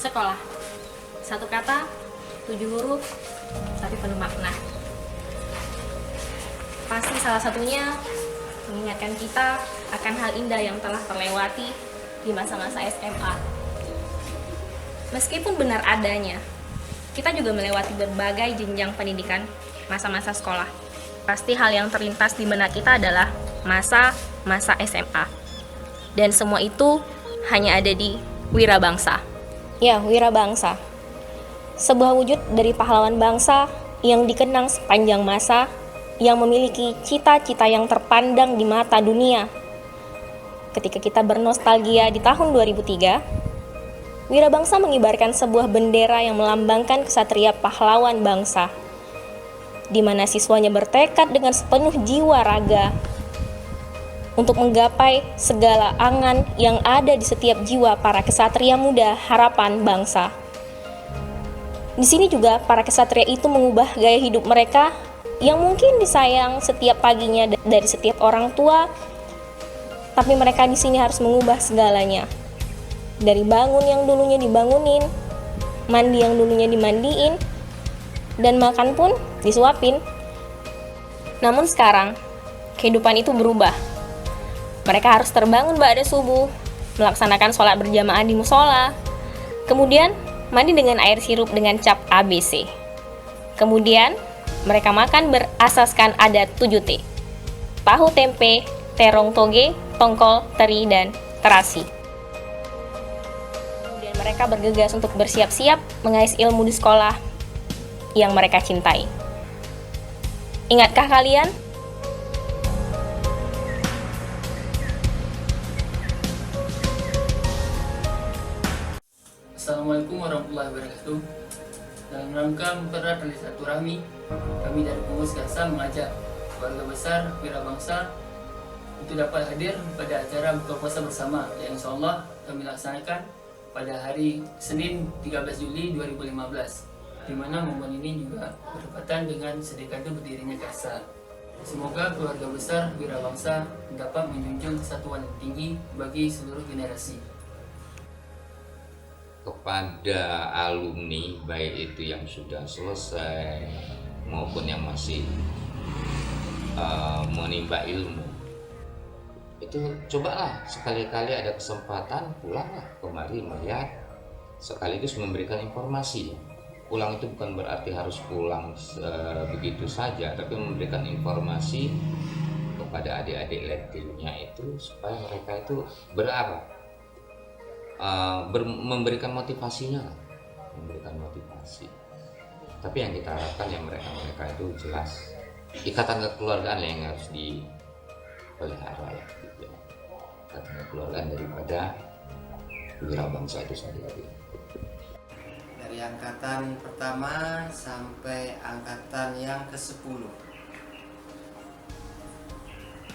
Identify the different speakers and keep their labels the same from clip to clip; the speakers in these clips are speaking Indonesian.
Speaker 1: Sekolah. Satu kata, 7 huruf, tapi penuh makna. Pasti salah satunya mengingatkan kita akan hal indah yang telah terlewati di masa-masa SMA. Meskipun benar adanya, kita juga melewati berbagai jenjang pendidikan masa-masa sekolah. Pasti hal yang terlintas di benak kita adalah masa SMA. Dan semua itu hanya ada di Wirabangsa. Ya, Wirabangsa. Sebuah wujud dari pahlawan bangsa yang dikenang sepanjang masa, yang memiliki cita-cita yang terpandang di mata dunia. Ketika kita bernostalgia di tahun 2003, Wirabangsa mengibarkan sebuah bendera yang melambangkan kesatria pahlawan bangsa, di mana siswanya bertekad dengan sepenuh jiwa raga untuk menggapai segala angan yang ada di setiap jiwa para kesatria muda harapan bangsa. Di sini juga para kesatria itu mengubah gaya hidup mereka yang mungkin disayang setiap paginya dari setiap orang tua, tapi mereka di sini harus mengubah segalanya. Dari bangun yang dulunya dibangunin, mandi yang dulunya dimandiin, dan makan pun disuapin. Namun sekarang, kehidupan itu berubah. Mereka harus terbangun ba'da subuh, melaksanakan sholat berjamaah di musola, kemudian mandi dengan air sirup dengan cap ABC. Kemudian, mereka makan berasaskan adat 7T. Tahu tempe, terong toge, tongkol, teri, dan terasi. Kemudian mereka bergegas untuk bersiap-siap mengais ilmu di sekolah yang mereka cintai. Ingatkah kalian?
Speaker 2: Assalamualaikum warahmatullahi wabarakatuh. Dalam rangka mempererat tali silaturahmi, kami dari Pengurus Gasa mengajak keluarga besar Wirabangsa untuk dapat hadir pada acara buka puasa bersama yang insyaallah kami laksanakan pada hari Senin 13 Juli 2015, di mana momen ini juga bertepatan dengan sedekade berdirinya Gasa. Semoga keluarga besar Wirabangsa dapat menjunjung kesatuan yang tinggi bagi seluruh generasi.
Speaker 3: Kepada alumni, baik itu yang sudah selesai maupun yang masih menimba ilmu, itu cobalah sekali-kali ada kesempatan pulanglah kemari melihat, sekaligus memberikan informasi. Pulang itu bukan berarti harus pulang begitu saja, tapi memberikan informasi kepada adik-adik letilnya itu supaya mereka itu berarah, memberikan motivasinya lah, memberikan motivasi. Tapi yang kita harapkan ya mereka itu jelas ikatan kekeluargaan yang harus dipelihara ya, gitu ya. Ikatan kekeluargaan daripada Wirabangsa itu sendiri.
Speaker 4: Dari angkatan pertama sampai angkatan yang ke-10,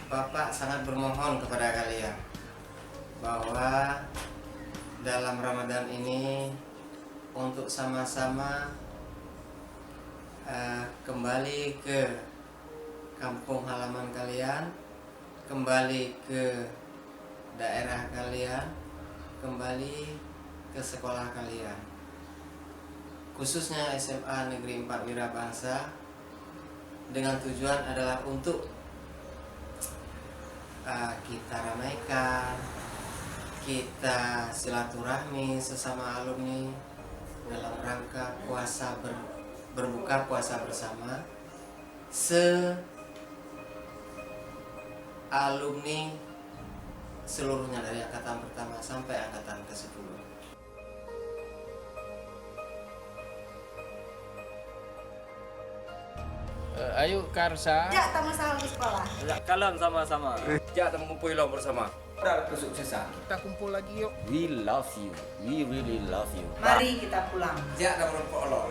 Speaker 4: Bapak sangat bermohon kepada kalian bahwa dalam Ramadan ini untuk sama-sama kembali ke kampung halaman kalian, kembali ke daerah kalian, kembali ke sekolah kalian, khususnya SMA Negeri 4 Wirabangsa, dengan tujuan adalah untuk kita ramaikan, kita silaturahmi sesama alumni dalam rangka berbuka puasa bersama alumni seluruhnya dari angkatan pertama sampai angkatan ke-10.
Speaker 5: Ayo Karsa.
Speaker 6: Jak sama-sama di sekolah.
Speaker 5: Kalam sama-sama.
Speaker 7: Jak kita mengumpul ilmu bersama. Dar kesuksesan.
Speaker 5: Kita kumpul lagi yuk.
Speaker 7: We love you. We really love you.
Speaker 6: Mari kita pulang.
Speaker 7: Jak dan menumpuk Allah.